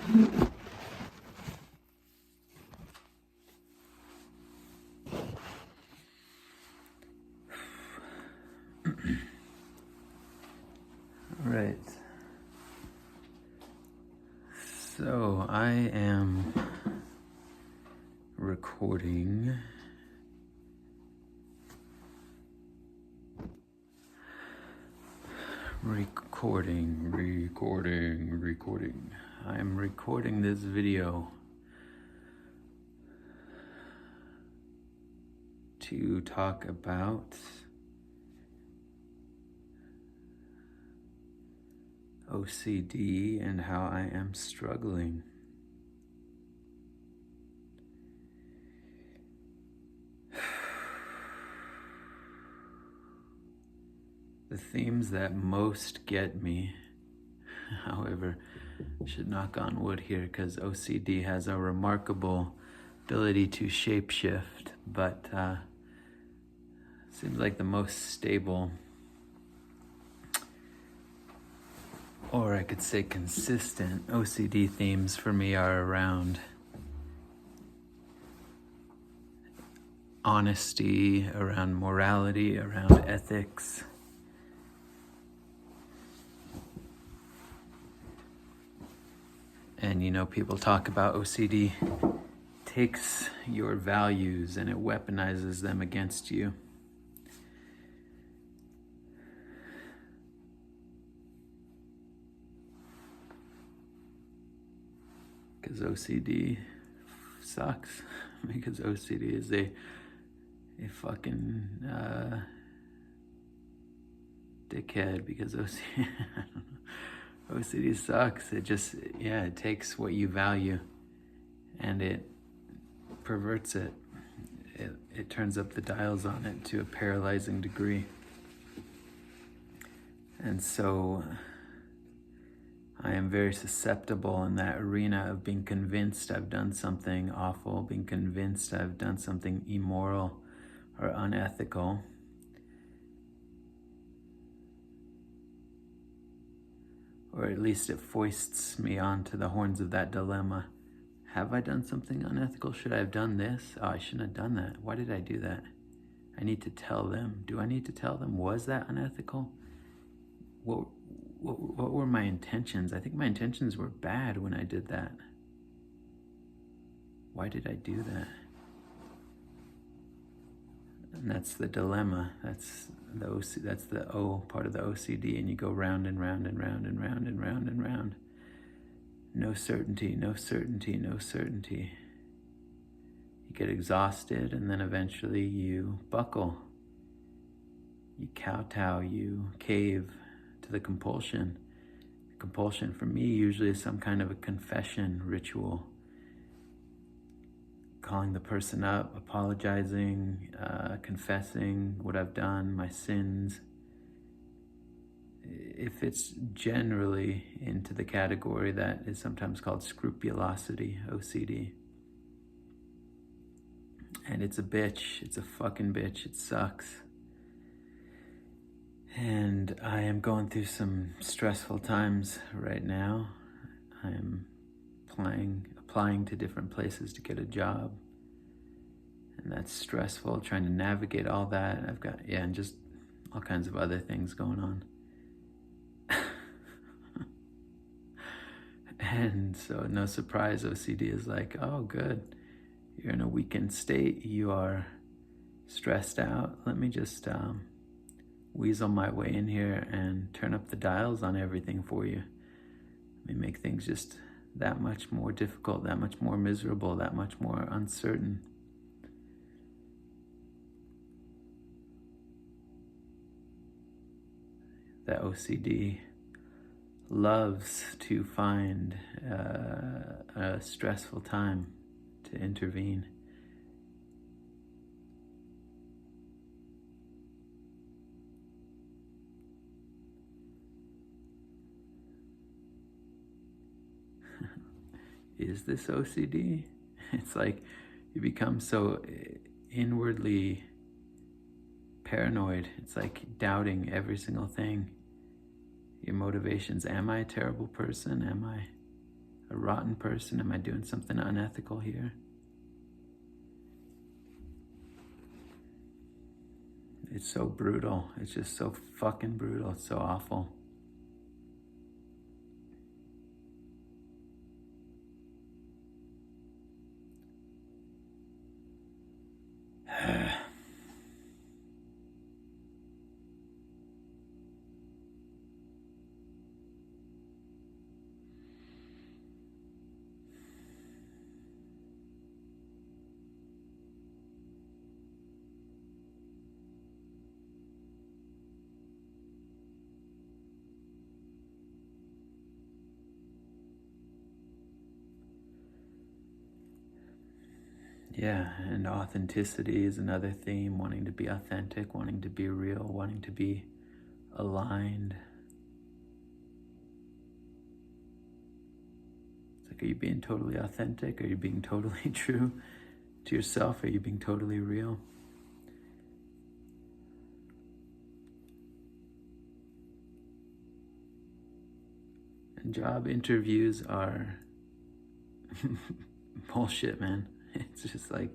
All right. So I am recording I am recording this video to talk about OCD and how I am struggling. The themes that most get me, however, should knock on wood here because OCD has a remarkable ability to shapeshift, but seems like the most stable, or I could say consistent, OCD themes for me are around honesty, around morality, around ethics. And people talk about OCD takes your values and it weaponizes them against you. Because OCD sucks. Because OCD is a fucking dickhead. Because OCD sucks. It takes what you value and it perverts it. It turns up the dials on it to a paralyzing degree. And so I am very susceptible in that arena of being convinced I've done something awful, being convinced I've done something immoral or unethical. Or at least it foists me onto the horns of that dilemma. Have I done something unethical? Should I have done this? Oh, I shouldn't have done that. Why did I do that? I need to tell them. Do I need to tell them? Was that unethical? What were my intentions? I think my intentions were bad when I did that. Why did I do that? And that's the dilemma. That's the O part of the OCD, and you go round and round and round and round and round and round. No certainty, no certainty, no certainty. You get exhausted, and then eventually you buckle. You kowtow, you cave to the compulsion. Compulsion for me usually is some kind of a confession ritual. Calling the person up, apologizing, confessing what I've done, my sins. If it's generally into the category that is sometimes called scrupulosity, OCD. And it's a bitch, it's a fucking bitch, it sucks. And I am going through some stressful times right now. I am applying to different places to get a job. And that's stressful, trying to navigate all that. I've got, and just all kinds of other things going on. And so no surprise, OCD is like, oh good, you're in a weakened state, you are stressed out. Let me just weasel my way in here and turn up the dials on everything for you. Let me make things just that much more difficult, that much more miserable, that much more uncertain. That OCD loves to find a stressful time to intervene. Is this OCD? It's like you become so inwardly paranoid. It's like doubting every single thing. Your motivations. Am I a terrible person? Am I a rotten person? Am I doing something unethical here? It's so brutal. It's just so fucking brutal. It's so awful. Yeah, and authenticity is another theme, wanting to be authentic, wanting to be real, wanting to be aligned. It's like, are you being totally authentic? Are you being totally true to yourself? Are you being totally real? And job interviews are bullshit, man. It's just like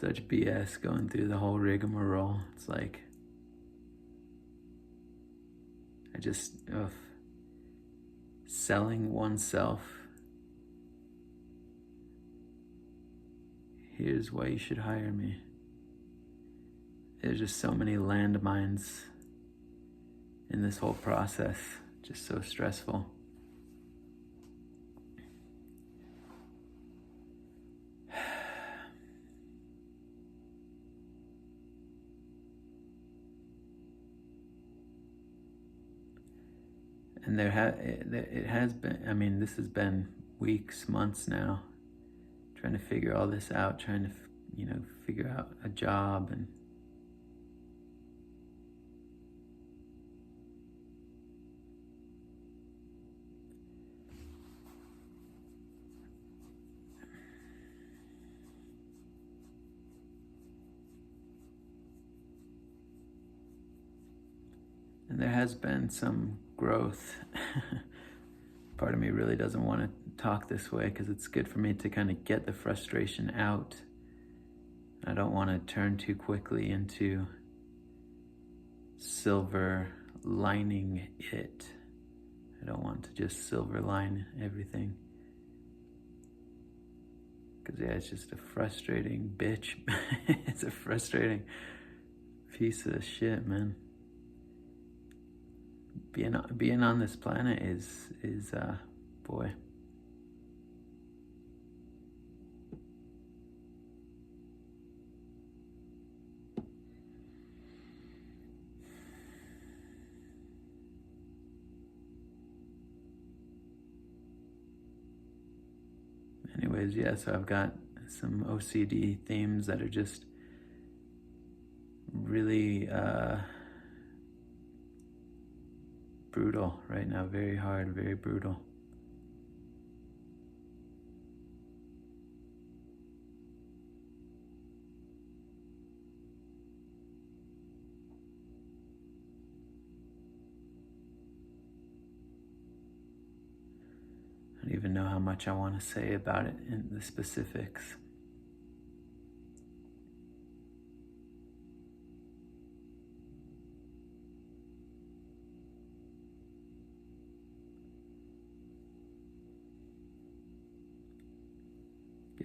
such BS going through the whole rigmarole. It's like, selling oneself. Here's why you should hire me. There's just so many landmines in this whole process. Just so stressful. And it has been, I mean, this has been weeks, months now, trying to figure all this out, trying to, figure out a job. And there has been some growth. Part of me really doesn't want to talk this way because it's good for me to kind of get the frustration out. I don't want to turn too quickly into silver lining it. I don't want to just silver line everything. Because, yeah, it's just a frustrating bitch. It's a frustrating piece of shit, man. Being on this planet is boy. Anyways, yeah, so I've got some OCD themes that are just really brutal right now, very hard, very brutal. I don't even know how much I want to say about it in the specifics.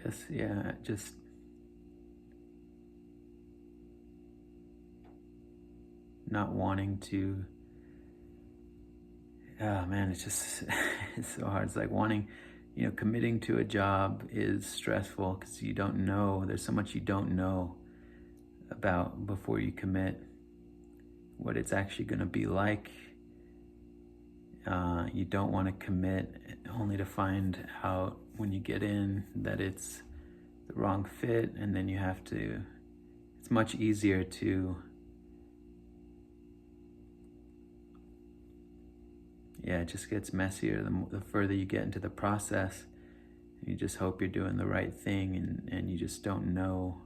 Yes, yeah, just not wanting to. Oh man, it's just it's so hard. It's like wanting, committing to a job is stressful because you don't know. There's so much you don't know about before you commit. What it's actually going to be like. You don't want to commit only to find out when you get in that it's the wrong fit, and then you have to. It's much easier to. Yeah, it just gets messier the further you get into the process. You just hope you're doing the right thing, and you just don't know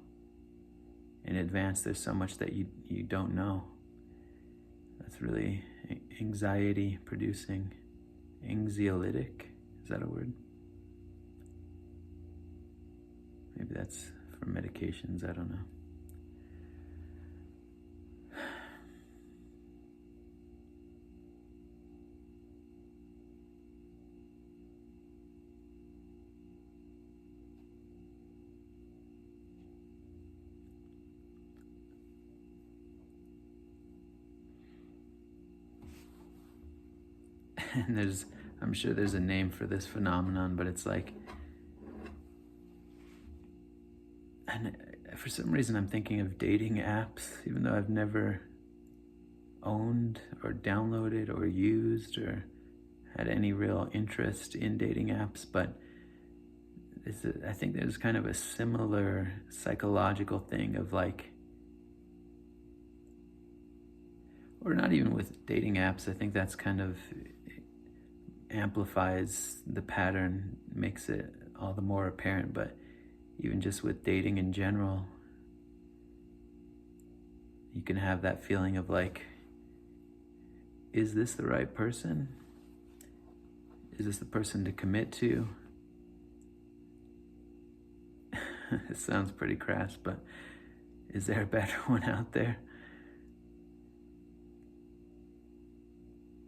in advance. There's so much that you don't know. That's really anxiety producing. Anxiolytic, is that a word? Maybe that's for medications, I don't know. And I'm sure there's a name for this phenomenon, but it's like, and for some reason I'm thinking of dating apps, even though I've never owned or downloaded or used or had any real interest in dating apps, but I think there's kind of a similar psychological thing of like, or not even with dating apps, I think that's kind of amplifies the pattern, makes it all the more apparent, but even just with dating in general, you can have that feeling of like, is this the right person? Is this the person to commit to? It sounds pretty crass, but is there a better one out there?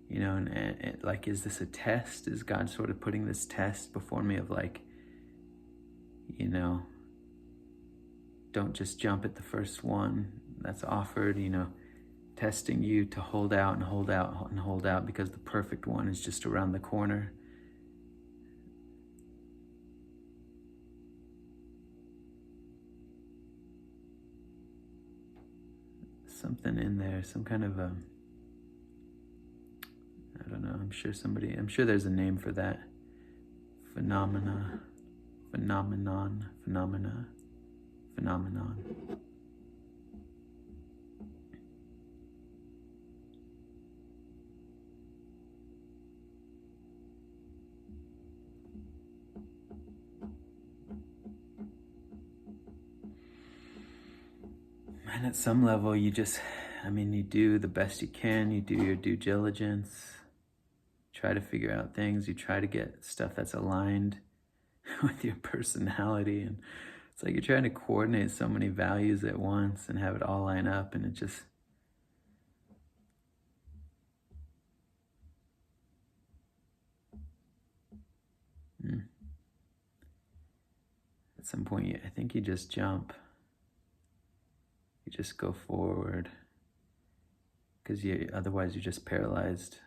You know, and like, is this a test? Is God sort of putting this test before me of like, you know, don't just jump at the first one that's offered, you know, testing you to hold out and hold out and hold out because the perfect one is just around the corner. Something in there, some kind of a, I don't know, I'm sure there's a name for that phenomenon. And at some level, you do the best you can, you do your due diligence, try to figure out things, you try to get stuff that's aligned with your personality, and it's like you're trying to coordinate so many values at once and have it all line up, and it just, at some point, I think you just jump. You just go forward, because otherwise you're just paralyzed.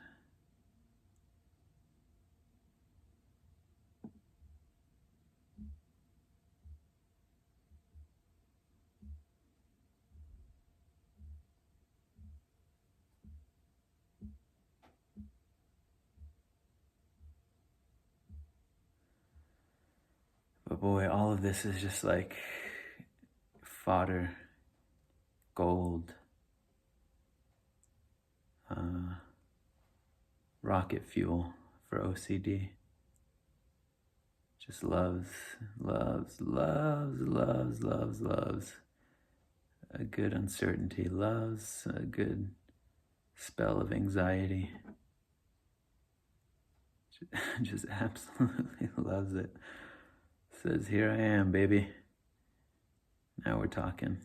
But boy, all of this is just like fodder, gold, rocket fuel for OCD. Just loves a good uncertainty, loves a good spell of anxiety. Just absolutely loves it. Says, here I am, baby. Now we're talking.